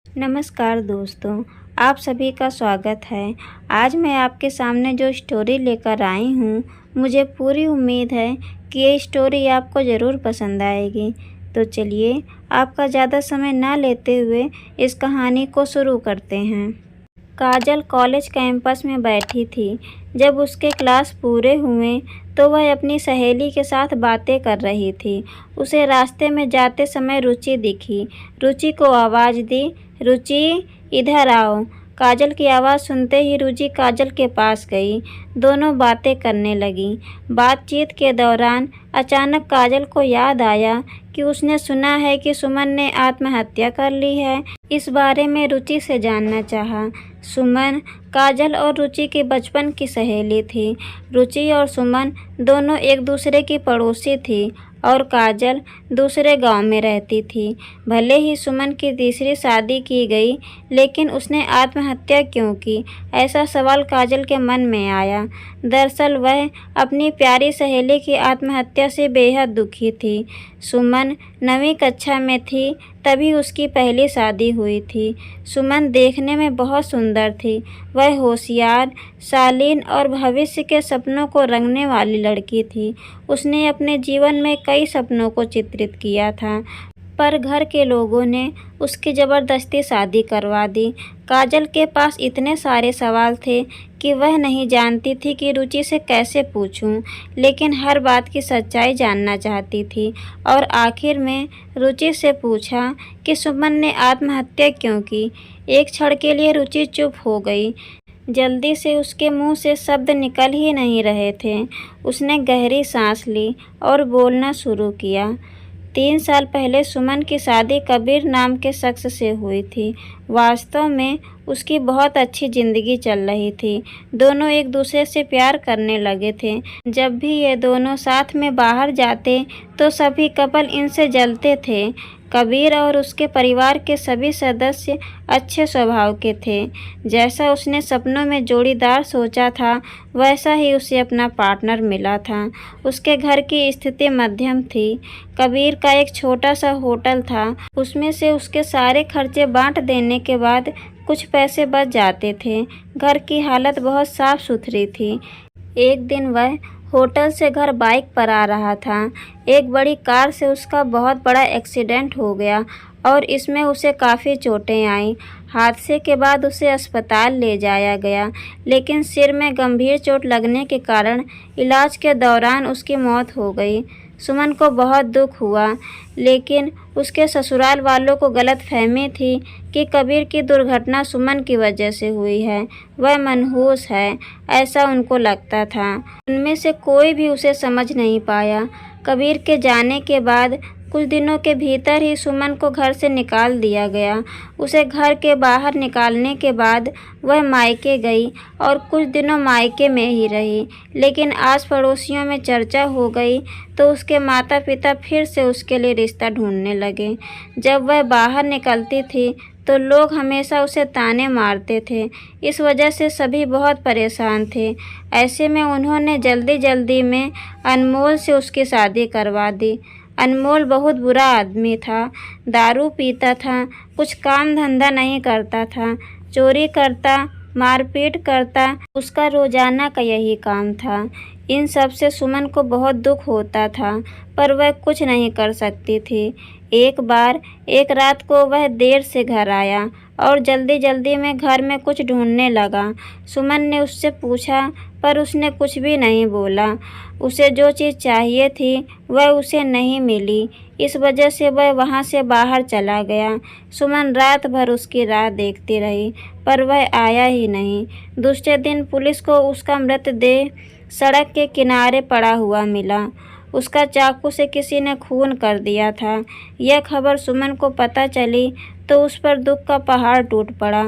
नमस्कार दोस्तों, आप सभी का स्वागत है। आज मैं आपके सामने जो स्टोरी लेकर आई हूँ, मुझे पूरी उम्मीद है कि ये स्टोरी आपको ज़रूर पसंद आएगी। तो चलिए, आपका ज़्यादा समय ना लेते हुए इस कहानी को शुरू करते हैं। काजल कॉलेज कैंपस में बैठी थी। जब उसके क्लास पूरे हुए तो वह अपनी सहेली के साथ बातें कर रही थी। उसे रास्ते में जाते समय रुचि दिखी। रुचि को आवाज़ दी, रुचि इधर आओ। काजल की आवाज़ सुनते ही रुचि काजल के पास गई। दोनों बातें करने लगीं। बातचीत के दौरान अचानक काजल को याद आया कि उसने सुना है कि सुमन ने आत्महत्या कर ली है। इस बारे में रुचि से जानना चाहा। सुमन काजल और रुचि की बचपन की सहेली थी। रुचि और सुमन दोनों एक दूसरे की पड़ोसी थी और काजल दूसरे गांव में रहती थी। भले ही सुमन की तीसरी शादी की गई, लेकिन उसने आत्महत्या क्यों की, ऐसा सवाल काजल के मन में आया। दरअसल वह अपनी प्यारी सहेली की आत्महत्या से बेहद दुखी थी। सुमन 9वीं कक्षा में थी तभी उसकी पहली शादी हुई थी। सुमन देखने में बहुत सुंदर थी। वह होशियार, शालीन और भविष्य के सपनों को रंगने वाली लड़की थी। उसने अपने जीवन में कई सपनों को चित्रित किया था, पर घर के लोगों ने उसकी ज़बरदस्ती शादी करवा दी। काजल के पास इतने सारे सवाल थे कि वह नहीं जानती थी कि रुचि से कैसे पूछूं, लेकिन हर बात की सच्चाई जानना चाहती थी और आखिर में रुचि से पूछा कि सुमन ने आत्महत्या क्यों की। एक क्षण के लिए रुचि चुप हो गई। जल्दी से उसके मुंह से शब्द निकल ही नहीं रहे थे। उसने गहरी सांस ली और बोलना शुरू किया। 3 साल पहले सुमन की शादी कबीर नाम के शख्स से हुई थी। वास्तव में उसकी बहुत अच्छी ज़िंदगी चल रही थी। दोनों एक दूसरे से प्यार करने लगे थे। जब भी ये दोनों साथ में बाहर जाते तो सभी कपल इनसे जलते थे। कबीर और उसके परिवार के सभी सदस्य अच्छे स्वभाव के थे। जैसा उसने सपनों में जोड़ीदार सोचा था, वैसा ही उसे अपना पार्टनर मिला था। उसके घर की स्थिति मध्यम थी। कबीर का एक छोटा सा होटल था। उसमें से उसके सारे खर्चे बांट देने के बाद कुछ पैसे बच जाते थे। घर की हालत बहुत साफ सुथरी थी। एक दिन वह होटल से घर बाइक पर आ रहा था। एक बड़ी कार से उसका बहुत बड़ा एक्सीडेंट हो गया और इसमें उसे काफ़ी चोटें आईं। हादसे के बाद उसे अस्पताल ले जाया गया, लेकिन सिर में गंभीर चोट लगने के कारण इलाज के दौरान उसकी मौत हो गई। सुमन को बहुत दुख हुआ, लेकिन उसके ससुराल वालों को गलतफहमी थी कि कबीर की दुर्घटना सुमन की वजह से हुई है। वह मनहूस है, ऐसा उनको लगता था। उनमें से कोई भी उसे समझ नहीं पाया। कबीर के जाने के बाद कुछ दिनों के भीतर ही सुमन को घर से निकाल दिया गया। उसे घर के बाहर निकालने के बाद वह मायके गई और कुछ दिनों मायके में ही रही, लेकिन आस पड़ोसियों में चर्चा हो गई तो उसके माता पिता फिर से उसके लिए रिश्ता ढूंढने लगे। जब वह बाहर निकलती थी तो लोग हमेशा उसे ताने मारते थे। इस वजह से सभी बहुत परेशान थे। ऐसे में उन्होंने जल्दी जल्दी में अनमोल से उसकी शादी करवा दी। अनमोल बहुत बुरा आदमी था। दारू पीता था, कुछ काम धंधा नहीं करता था, चोरी करता, मारपीट करता। उसका रोजाना का यही काम था। इन सब से सुमन को बहुत दुख होता था, पर वह कुछ नहीं कर सकती थी। एक रात को वह देर से घर आया और जल्दी जल्दी में घर में कुछ ढूंढने लगा। सुमन ने उससे पूछा, पर उसने कुछ भी नहीं बोला। उसे जो चीज़ चाहिए थी वह उसे नहीं मिली। इस वजह से वह वहाँ से बाहर चला गया। सुमन रात भर उसकी राह देखती रही, पर वह आया ही नहीं। दूसरे दिन पुलिस को उसका मृतदेह सड़क के किनारे पड़ा हुआ मिला। उसका चाकू से किसी ने खून कर दिया था। यह खबर सुमन को पता चली तो उस पर दुख का पहाड़ टूट पड़ा।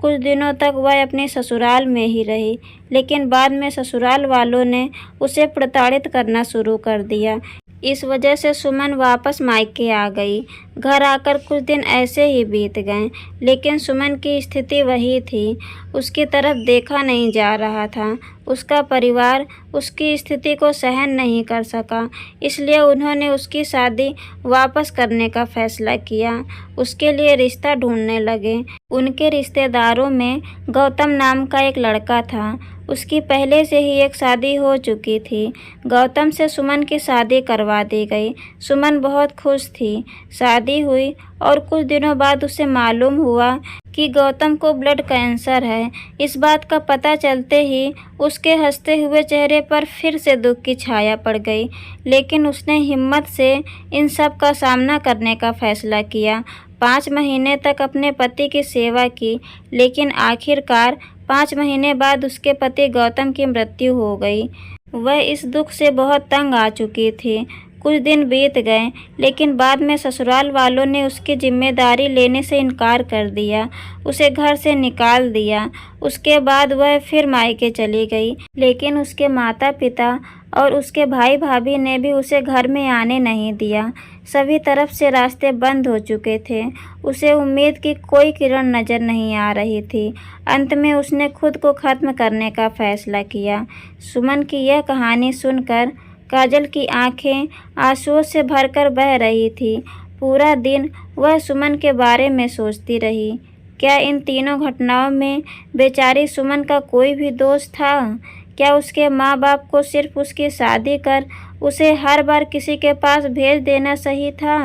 कुछ दिनों तक वह अपने ससुराल में ही रही, लेकिन बाद में ससुराल वालों ने उसे प्रताड़ित करना शुरू कर दिया। इस वजह से सुमन वापस मायके आ गई। घर आकर कुछ दिन ऐसे ही बीत गए, लेकिन सुमन की स्थिति वही थी। उसकी तरफ देखा नहीं जा रहा था। उसका परिवार उसकी स्थिति को सहन नहीं कर सका, इसलिए उन्होंने उसकी शादी वापस करने का फैसला किया। उसके लिए रिश्ता ढूंढने लगे। उनके रिश्तेदारों में गौतम नाम का एक लड़का था। उसकी पहले से ही एक शादी हो चुकी थी। गौतम से सुमन की शादी करवा दी गई। सुमन बहुत खुश थी। शादी हुई और कुछ दिनों बाद उसे मालूम हुआ कि गौतम को ब्लड कैंसर है। इस बात का पता चलते ही उसके हंसते हुए चेहरे पर फिर से दुख की छाया पड़ गई, लेकिन उसने हिम्मत से इन सब का सामना करने का फैसला किया। 5 महीने तक अपने पति की सेवा की, लेकिन आखिरकार 5 महीने बाद उसके पति गौतम की मृत्यु हो गई। वह इस दुख से बहुत तंग आ चुकी थी। कुछ दिन बीत गए, लेकिन बाद में ससुराल वालों ने उसकी जिम्मेदारी लेने से इनकार कर दिया। उसे घर से निकाल दिया। उसके बाद वह फिर मायके चली गई, लेकिन उसके माता पिता और उसके भाई भाभी ने भी उसे घर में आने नहीं दिया। सभी तरफ से रास्ते बंद हो चुके थे। उसे उम्मीद की कोई किरण नज़र नहीं आ रही थी। अंत में उसने खुद को ख़त्म करने का फैसला किया। सुमन की यह कहानी सुनकर काजल की आंखें आंसुओं से भरकर बह रही थी। पूरा दिन वह सुमन के बारे में सोचती रही। क्या इन तीनों घटनाओं में बेचारी सुमन का कोई भी दोष था? क्या उसके माँ बाप को सिर्फ उसकी शादी कर उसे हर बार किसी के पास भेज देना सही था?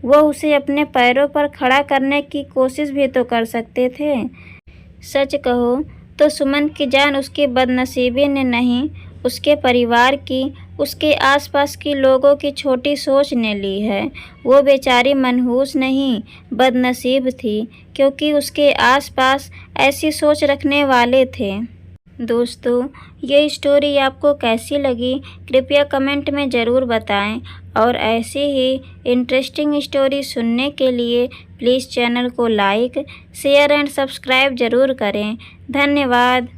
वो उसे अपने पैरों पर खड़ा करने की कोशिश भी तो कर सकते थे। सच कहो तो सुमन की जान उसकी बदनसीबी ने नहीं, उसके परिवार की, उसके आसपास के लोगों की छोटी सोच ने ली है। वो बेचारी मनहूस नहीं, बदनसीब थी, क्योंकि उसके आसपास ऐसी सोच रखने वाले थे। दोस्तों, ये स्टोरी आपको कैसी लगी कृपया कमेंट में ज़रूर बताएं, और ऐसी ही इंटरेस्टिंग स्टोरी सुनने के लिए प्लीज़ चैनल को लाइक, शेयर एंड सब्सक्राइब ज़रूर करें। धन्यवाद।